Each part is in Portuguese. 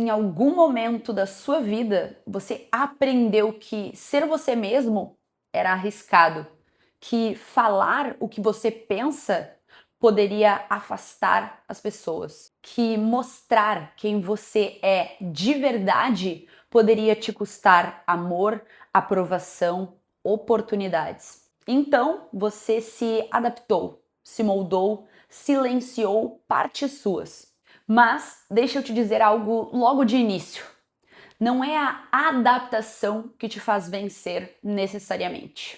em algum momento da sua vida, você aprendeu que ser você mesmo era arriscado, que falar o que você pensa poderia afastar as pessoas, que mostrar quem você é de verdade poderia te custar amor, aprovação, oportunidades. Então, você se adaptou, se moldou, silenciou partes suas. Mas deixa eu te dizer algo logo de início. Não é a adaptação que te faz vencer necessariamente.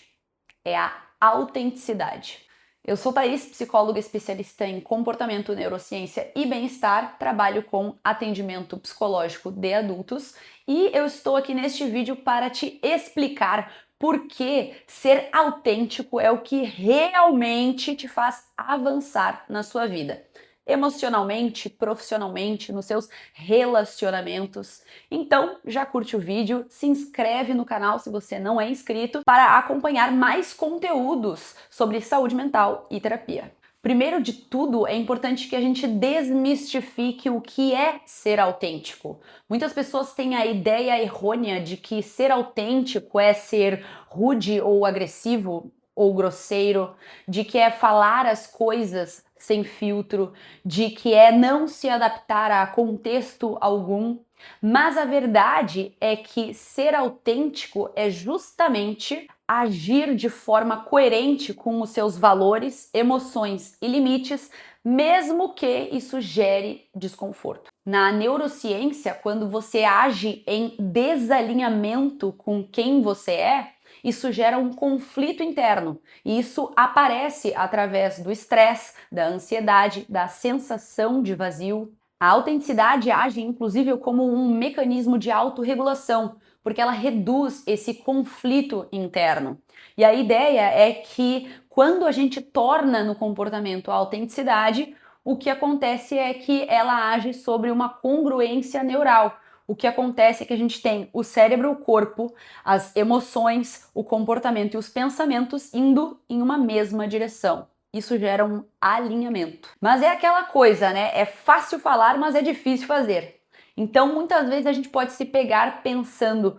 É a autenticidade. Eu sou Thaís, psicóloga especialista em comportamento, neurociência e bem-estar, trabalho com atendimento psicológico de adultos e eu estou aqui neste vídeo para te explicar por que ser autêntico é o que realmente te faz avançar na sua vida. Emocionalmente, profissionalmente, nos seus relacionamentos. Então, já curte o vídeo, se inscreve no canal se você não é inscrito para acompanhar mais conteúdos sobre saúde mental e terapia. Primeiro de tudo, é importante que a gente desmistifique o que é ser autêntico. Muitas pessoas têm a ideia errônea de que ser autêntico é ser rude ou agressivo ou grosseiro, de que é falar as coisas sem filtro, de que é não se adaptar a contexto algum. Mas a verdade é que ser autêntico é justamente agir de forma coerente com os seus valores, emoções e limites, mesmo que isso gere desconforto. Na neurociência, quando você age em desalinhamento com quem você é, isso gera um conflito interno e isso aparece através do estresse, da ansiedade, da sensação de vazio. A autenticidade age, inclusive, como um mecanismo de autorregulação, porque ela reduz esse conflito interno. E a ideia é que quando a gente torna no comportamento a autenticidade, o que acontece é que ela age sobre uma congruência neural. O que acontece é que a gente tem o cérebro, o corpo, as emoções, o comportamento e os pensamentos indo em uma mesma direção. Isso gera um alinhamento. Mas é aquela coisa, né? É fácil falar, mas é difícil fazer. Então, muitas vezes a gente pode se pegar pensando: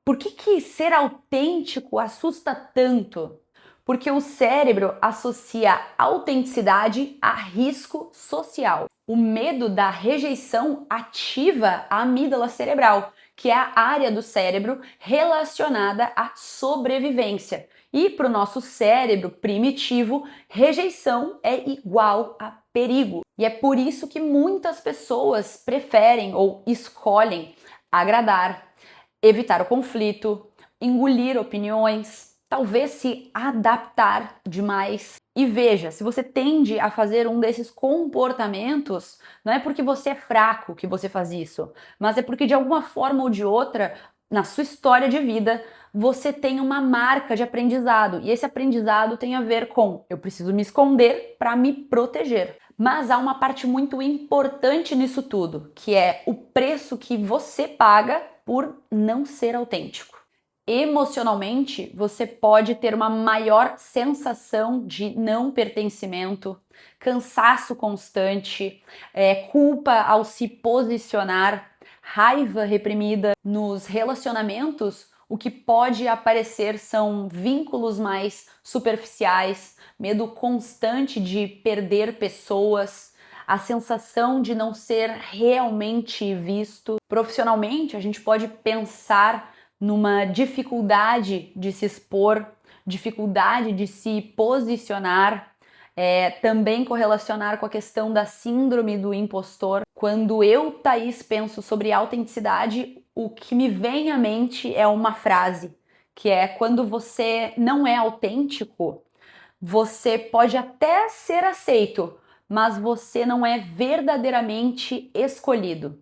por que ser autêntico assusta tanto? Porque o cérebro associa autenticidade a risco social. O medo da rejeição ativa a amígdala cerebral, que é a área do cérebro relacionada à sobrevivência. E para o nosso cérebro primitivo, rejeição é igual a perigo. E é por isso que muitas pessoas preferem ou escolhem agradar, evitar o conflito, engolir opiniões, talvez se adaptar demais. E veja, se você tende a fazer um desses comportamentos, não é porque você é fraco que você faz isso, mas é porque de alguma forma ou de outra, na sua história de vida, você tem uma marca de aprendizado. E esse aprendizado tem a ver com: eu preciso me esconder para me proteger. Mas há uma parte muito importante nisso tudo, que é o preço que você paga por não ser autêntico. Emocionalmente, você pode ter uma maior sensação de não pertencimento, cansaço constante, culpa ao se posicionar, raiva reprimida. Nos relacionamentos, o que pode aparecer são vínculos mais superficiais, medo constante de perder pessoas, a sensação de não ser realmente visto. Profissionalmente, a gente pode pensar numa dificuldade de se expor, dificuldade de se posicionar, também correlacionar com a questão da síndrome do impostor. Quando eu, Thaís, penso sobre autenticidade, o que me vem à mente é uma frase, que é: quando você não é autêntico, você pode até ser aceito, mas você não é verdadeiramente escolhido.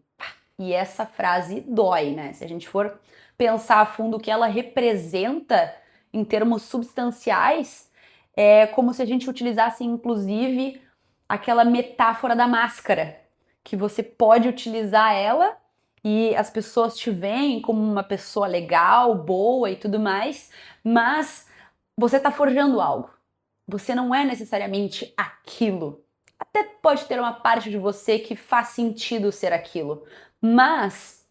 E essa frase dói, né? Se a gente for pensar a fundo o que ela representa em termos substanciais, é como se a gente utilizasse, inclusive, aquela metáfora da máscara, que você pode utilizar ela e as pessoas te veem como uma pessoa legal, boa e tudo mais, mas você está forjando algo. Você não é necessariamente aquilo. até pode ter uma parte de você que faz sentido ser aquilo, mas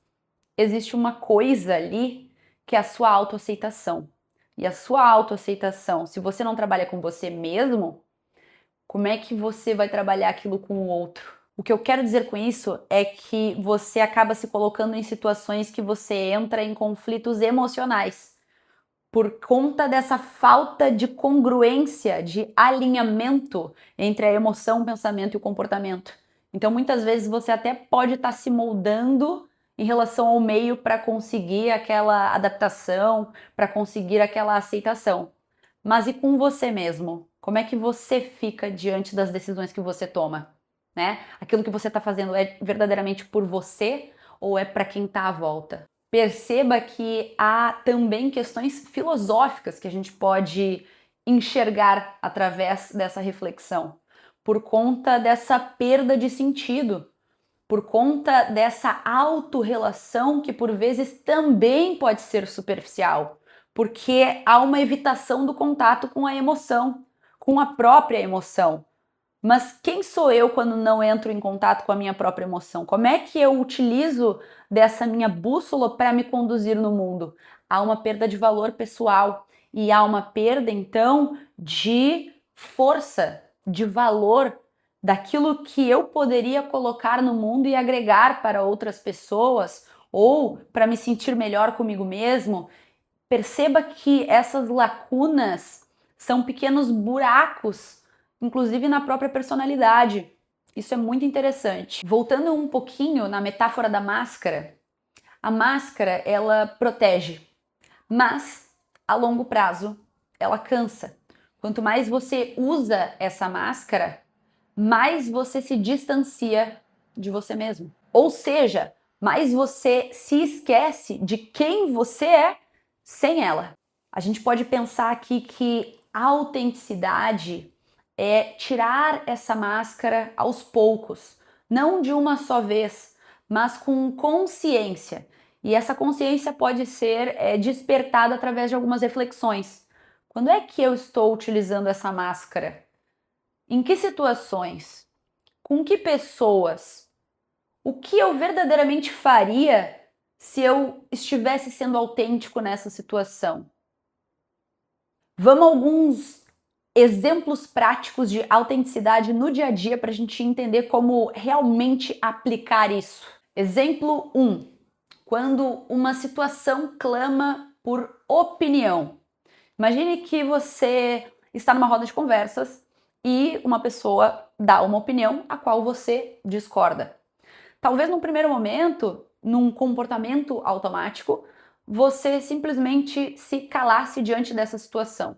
existe uma coisa ali que é a sua autoaceitação. E a sua autoaceitação, se você não trabalha com você mesmo, como é que você vai trabalhar aquilo com o outro? O que eu quero dizer com isso é que você acaba se colocando em situações que você entra em conflitos emocionais por conta dessa falta de congruência, de alinhamento entre a emoção, o pensamento e o comportamento. Então, muitas vezes você até pode estar se moldando em relação ao meio para conseguir aquela adaptação, para conseguir aquela aceitação. Mas e com você mesmo? Como é que você fica diante das decisões que você toma? Né? Aquilo que você está fazendo é verdadeiramente por você ou é para quem está à volta? Perceba que há também questões filosóficas que a gente pode enxergar através dessa reflexão, por conta dessa perda de sentido, por conta dessa autorrelação que por vezes também pode ser superficial, porque há uma evitação do contato com a emoção, com a própria emoção. Mas quem sou eu quando não entro em contato com a minha própria emoção? Como é que eu utilizo dessa minha bússola para me conduzir no mundo? Há uma perda de valor pessoal e há uma perda, então, de força, de valor daquilo que eu poderia colocar no mundo e agregar para outras pessoas ou para me sentir melhor comigo mesmo. Perceba que essas lacunas são pequenos buracos, inclusive na própria personalidade. Isso é muito interessante. Voltando um pouquinho na metáfora da máscara, a máscara ela protege, mas a longo prazo ela cansa. Quanto mais você usa essa máscara, mais você se distancia de você mesmo. Ou seja, mais você se esquece de quem você é sem ela. A gente pode pensar aqui que a autenticidade é tirar essa máscara aos poucos, não de uma só vez, mas com consciência. E essa consciência pode ser despertada através de algumas reflexões. Quando é que eu estou utilizando essa máscara? Em que situações? Com que pessoas? O que eu verdadeiramente faria se eu estivesse sendo autêntico nessa situação? Vamos a alguns exemplos práticos de autenticidade no dia a dia para a gente entender como realmente aplicar isso. Exemplo 1. Quando uma situação clama por opinião. Imagine que você está numa roda de conversas e uma pessoa dá uma opinião a qual você discorda. Talvez num primeiro momento, num comportamento automático, você simplesmente se calasse diante dessa situação.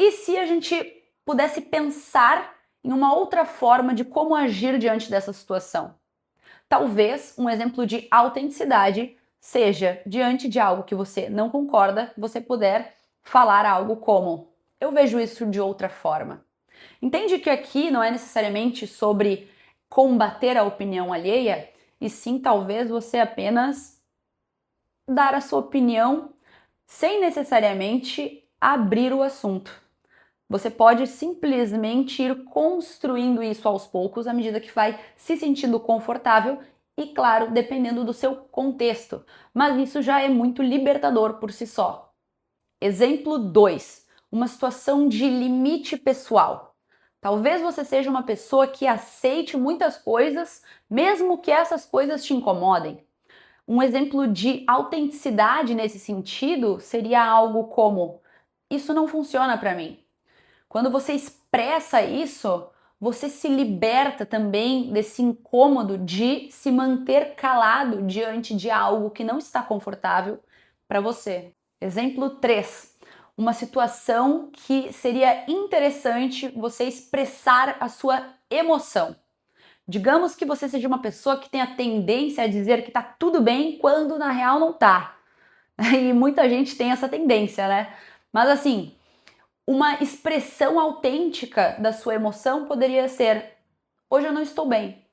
E se a gente pudesse pensar em uma outra forma de como agir diante dessa situação? Talvez um exemplo de autenticidade seja, diante de algo que você não concorda, você puder falar algo como: eu vejo isso de outra forma. Entende que aqui não é necessariamente sobre combater a opinião alheia, e sim talvez você apenas dar a sua opinião sem necessariamente abrir o assunto. Você pode simplesmente ir construindo isso aos poucos à medida que vai se sentindo confortável e, claro, dependendo do seu contexto. Mas isso já é muito libertador por si só. Exemplo 2. Uma situação de limite pessoal. Talvez você seja uma pessoa que aceite muitas coisas, mesmo que essas coisas te incomodem. Um exemplo de autenticidade nesse sentido seria algo como: isso não funciona para mim. Quando você expressa isso, você se liberta também desse incômodo de se manter calado diante de algo que não está confortável para você. Exemplo 3. Uma situação que seria interessante você expressar a sua emoção. Digamos que você seja uma pessoa que tem a tendência a dizer que tá tudo bem quando na real não tá. E muita gente tem essa tendência, né? Mas assim, uma expressão autêntica da sua emoção poderia ser: hoje eu não estou bem.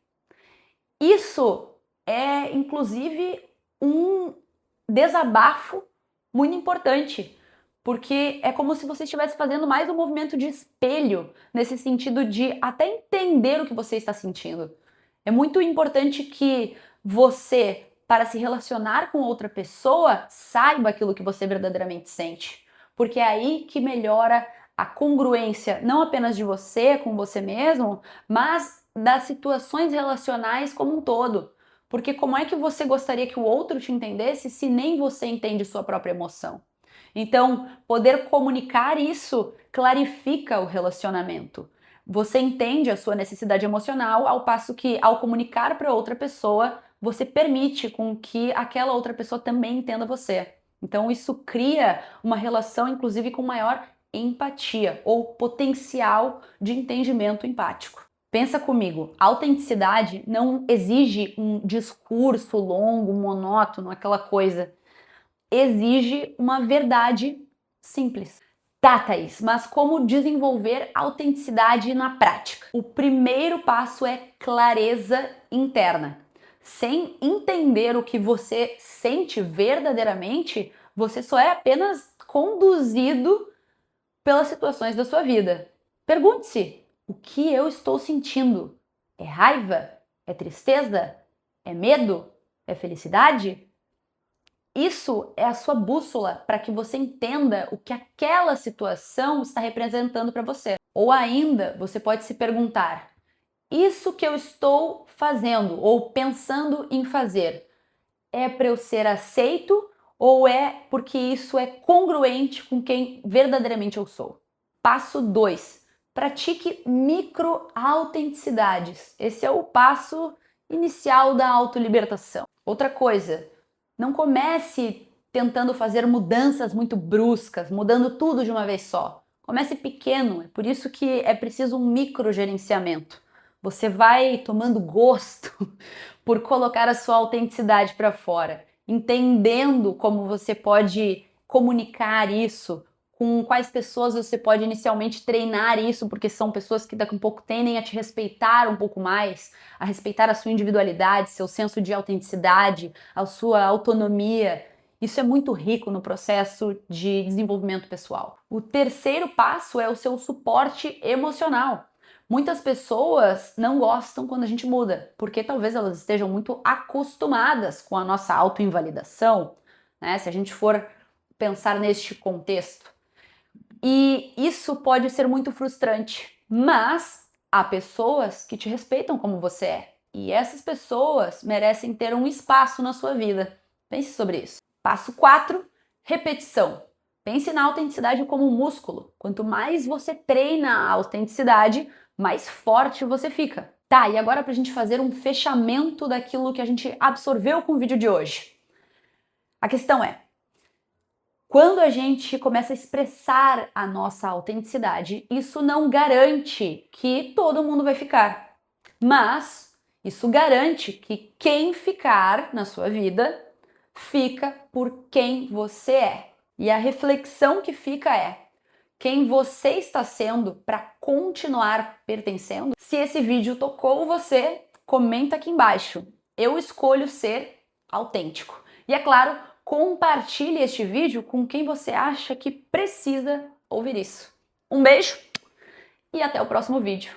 Isso é, inclusive, um desabafo muito importante, porque é como se você estivesse fazendo mais um movimento de espelho, nesse sentido de até entender o que você está sentindo. É muito importante que você, para se relacionar com outra pessoa, saiba aquilo que você verdadeiramente sente, porque é aí que melhora a congruência, não apenas de você com você mesmo, mas das situações relacionais como um todo. Porque como é que você gostaria que o outro te entendesse se nem você entende sua própria emoção? Então, poder comunicar isso clarifica o relacionamento. Você entende a sua necessidade emocional, ao passo que, ao comunicar para outra pessoa, você permite com que aquela outra pessoa também entenda você. Então, isso cria uma relação, inclusive, com maior empatia ou potencial de entendimento empático. Pensa comigo, autenticidade não exige um discurso longo, monótono, aquela coisa. Exige uma verdade simples. Tá, Thaís, mas como desenvolver autenticidade na prática? O primeiro passo é clareza interna. Sem entender o que você sente verdadeiramente, você só é apenas conduzido pelas situações da sua vida. Pergunte-se: o que eu estou sentindo? É raiva? É tristeza? É medo? É felicidade? Isso é a sua bússola para que você entenda o que aquela situação está representando para você. Ou ainda, você pode se perguntar: isso que eu estou fazendo ou pensando em fazer é para eu ser aceito ou é porque isso é congruente com quem verdadeiramente eu sou? Passo 2. Pratique micro-autenticidades. Esse é o passo inicial da autolibertação. Outra coisa, não comece tentando fazer mudanças muito bruscas, mudando tudo de uma vez só. Comece pequeno, é por isso que é preciso um microgerenciamento. Você vai tomando gosto por colocar a sua autenticidade para fora, entendendo como você pode comunicar isso, com quais pessoas você pode inicialmente treinar isso, porque são pessoas que daqui a um pouco tendem a te respeitar um pouco mais, a respeitar a sua individualidade, seu senso de autenticidade, a sua autonomia. Isso é muito rico no processo de desenvolvimento pessoal. O terceiro passo é o seu suporte emocional. Muitas pessoas não gostam quando a gente muda, porque talvez elas estejam muito acostumadas com a nossa autoinvalidação, né? Se a gente for pensar neste contexto. E isso pode ser muito frustrante, mas há pessoas que te respeitam como você é. E essas pessoas merecem ter um espaço na sua vida. Pense sobre isso. Passo 4, repetição. Pense na autenticidade como um músculo. Quanto mais você treina a autenticidade, mais forte você fica. Tá, e agora pra gente fazer um fechamento daquilo que a gente absorveu com o vídeo de hoje. A questão é: quando a gente começa a expressar a nossa autenticidade, isso não garante que todo mundo vai ficar. Mas isso garante que quem ficar na sua vida fica por quem você é. E a reflexão que fica é: quem você está sendo para continuar pertencendo? Se esse vídeo tocou você, comenta aqui embaixo. Eu escolho ser autêntico. E é claro, compartilhe este vídeo com quem você acha que precisa ouvir isso. Um beijo e até o próximo vídeo.